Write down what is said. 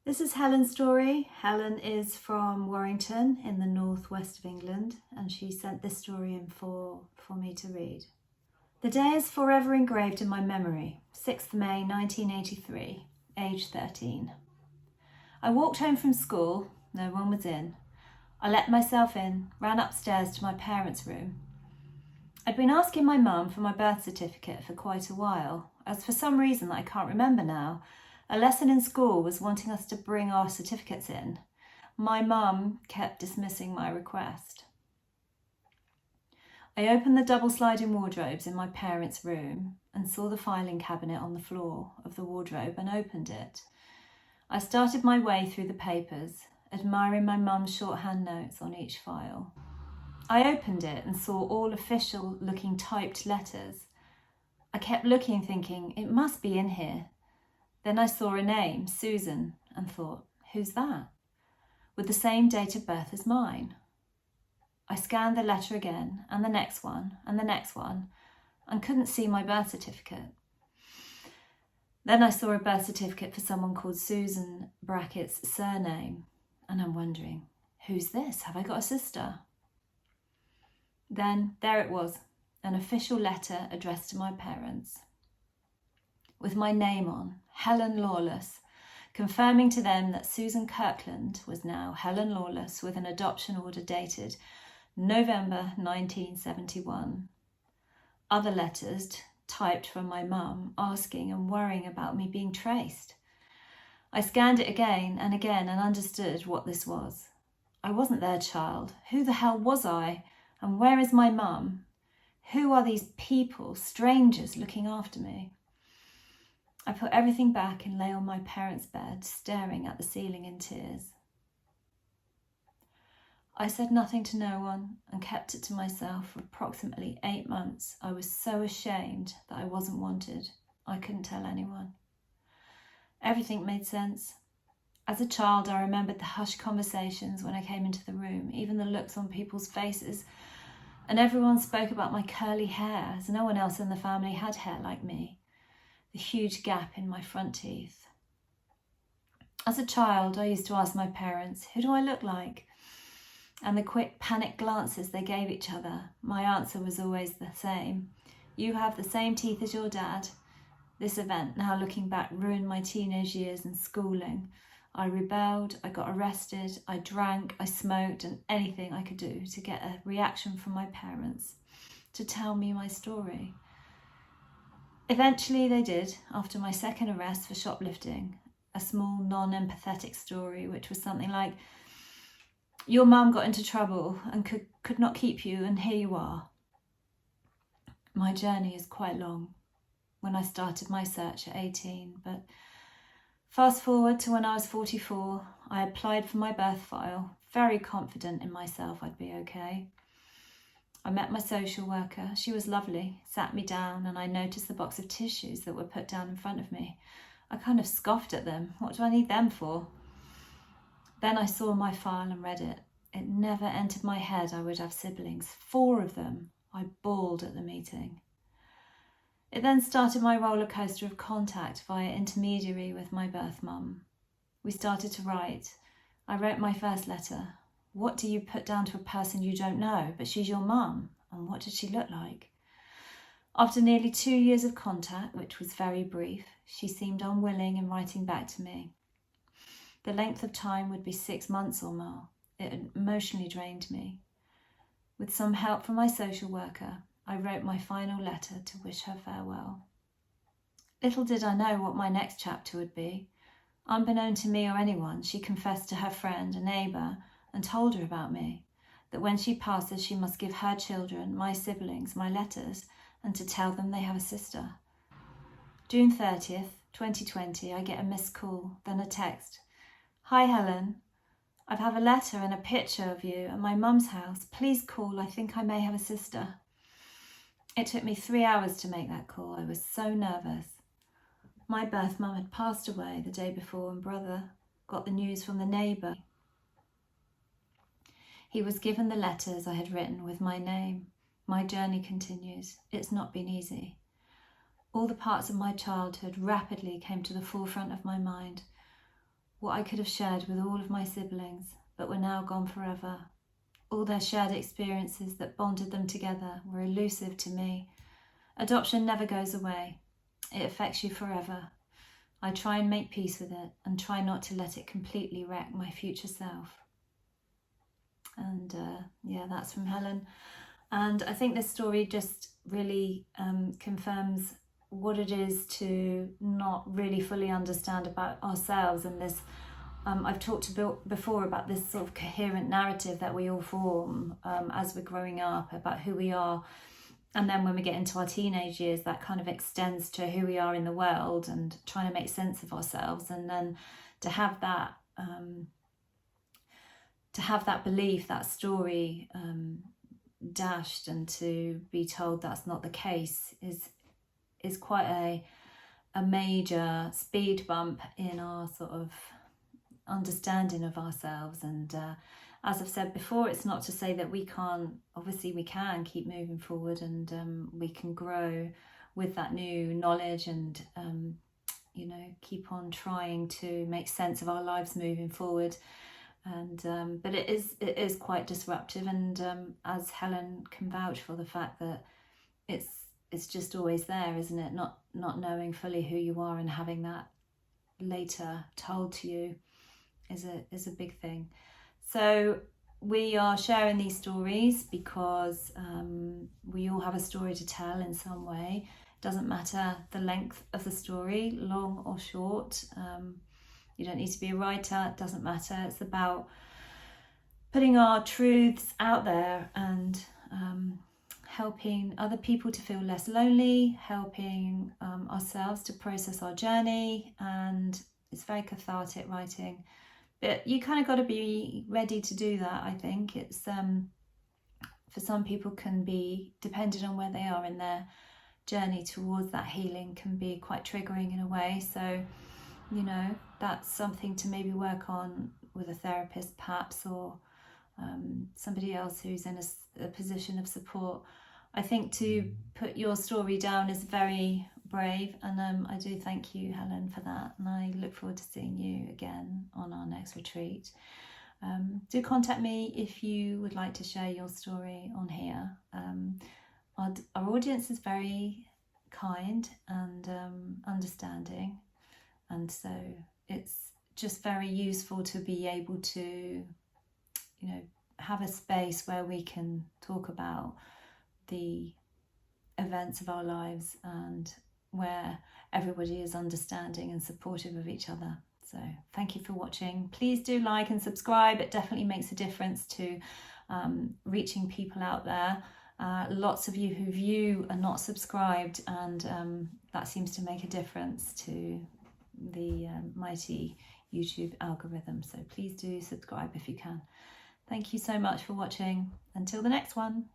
This is Helen's story. Helen is from Warrington in the northwest of England, and she sent this story in for me to read. The day is forever engraved in my memory. 6th May 1983, age 13. I walked home from school. No one was in. I let myself in, ran upstairs to my parents' room. I'd been asking my mum for my birth certificate for quite a while, as for some reason that I can't remember now, a lesson in school was wanting us to bring our certificates in. My mum kept dismissing my request. I opened the double sliding wardrobes in my parents' room and saw the filing cabinet on the floor of the wardrobe and opened it. I started my way through the papers, admiring my mum's shorthand notes on each file. I opened it and saw all official looking typed letters. I kept looking, thinking, it must be in here. Then I saw a name, Susan, and thought, who's that? With the same date of birth as mine. I scanned the letter again, and the next one, and the next one, and couldn't see my birth certificate. Then I saw a birth certificate for someone called Susan brackets surname, and I'm wondering, who's this? Have I got a sister? Then there it was, an official letter addressed to my parents, with my name on, Helen Lawless, confirming to them that Susan Kirkland was now Helen Lawless with an adoption order dated November 1971. Other letters typed from my mum asking and worrying about me being traced. I scanned it again and understood what this was. I wasn't their child. Who the hell was I? And where is my mum? Who are these people, strangers, looking after me? I put everything back and lay on my parents' bed, staring at the ceiling in tears. I said nothing to no one and kept it to myself for approximately 8 months. I was so ashamed that I wasn't wanted. I couldn't tell anyone. Everything made sense. As a child, I remembered the hushed conversations when I came into the room, even the looks on people's faces, and everyone spoke about my curly hair, as no one else in the family had hair like me. The huge gap in my front teeth. As a child, I used to ask my parents, who do I look like? And the quick panicked glances they gave each other, my answer was always the same. You have the same teeth as your dad. This event, now looking back, ruined my teenage years and schooling. I rebelled, I got arrested, I drank, I smoked, and anything I could do to get a reaction from my parents, to tell me my story. Eventually they did, after my second arrest for shoplifting, a small non-empathetic story which was something like, your mum got into trouble and could not keep you, and here you are. My journey is quite long when I started my search at 18, but fast forward to when I was 44, I applied for my birth file, very confident in myself I'd be okay. I met my social worker. She was lovely, sat me down, and I noticed the box of tissues that were put down in front of me. I kind of scoffed at them. What do I need them for? Then I saw my file and read it. It never entered my head I would have siblings, 4 of them. I bawled at the meeting. It then started my roller coaster of contact via intermediary with my birth mum. We started to write. I wrote my first letter. What do you put down to a person you don't know, but she's your mum? And what did she look like? After nearly 2 years of contact, which was very brief, she seemed unwilling in writing back to me. The length of time would be 6 months or more. It emotionally drained me. With some help from my social worker, I wrote my final letter to wish her farewell. Little did I know what my next chapter would be. Unbeknown to me or anyone, she confessed to her friend, a neighbour, and told her about me, that when she passes she must give her children, my siblings, my letters, and to tell them they have a sister. June 30th, 2020, I get a missed call, then a text. Hi Helen, I have a letter and a picture of you at my mum's house. Please call, I think I may have a sister. It took me 3 hours to make that call. I was so nervous. My birth mum had passed away the day before and brother got the news from the neighbour. He was given the letters I had written with my name. My journey continues. It's not been easy. All the parts of my childhood rapidly came to the forefront of my mind. what I could have shared with all of my siblings, but were now gone forever. All their shared experiences that bonded them together were elusive to me. Adoption never goes away. It affects you forever. I try and make peace with it and try not to let it completely wreck my future self. And yeah, that's from Helen. And I think this story just really confirms what it is to not really fully understand about ourselves, and this I've talked before about this sort of coherent narrative that we all form as we're growing up about who we are, and then when we get into our teenage years, that kind of extends to who we are in the world and trying to make sense of ourselves. And then to have that belief, that story dashed, and to be told that's not the case is quite a major speed bump in our sort of understanding of ourselves. And as I've said before, it's not to say that we can't. Obviously we can keep moving forward, and we can grow with that new knowledge, and you know, keep on trying to make sense of our lives moving forward. And but it is quite disruptive, and as Helen can vouch for, the fact that it's just always there, isn't it? Not knowing fully who you are and having that later told to you is a big thing. So we are sharing these stories because we all have a story to tell in some way. It doesn't matter the length of the story, long or short. You don't need to be a writer, it doesn't matter. It's about putting our truths out there and helping other people to feel less lonely, helping ourselves to process our journey. And it's very cathartic writing. But you kind of got to be ready to do that, I think. It's for some people can be, depending on where they are in their journey towards that healing, can be quite triggering in a way. So, you know, that's something to maybe work on with a therapist perhaps, or somebody else who's in a position of support. I think to put your story down is very brave, and I do thank you, Helen, for that, and I look forward to seeing you again on our next retreat. Do contact me if you would like to share your story on here. Our audience is very kind and understanding, and so it's just very useful to be able to, you know, have a space where we can talk about the events of our lives and where everybody is understanding and supportive of each other. So thank you for watching. Please do like and subscribe. It definitely makes a difference to reaching people out there. Lots of you who view are not subscribed, and that seems to make a difference to the mighty YouTube algorithm. So please do subscribe if you can. Thank you so much for watching. Until the next one.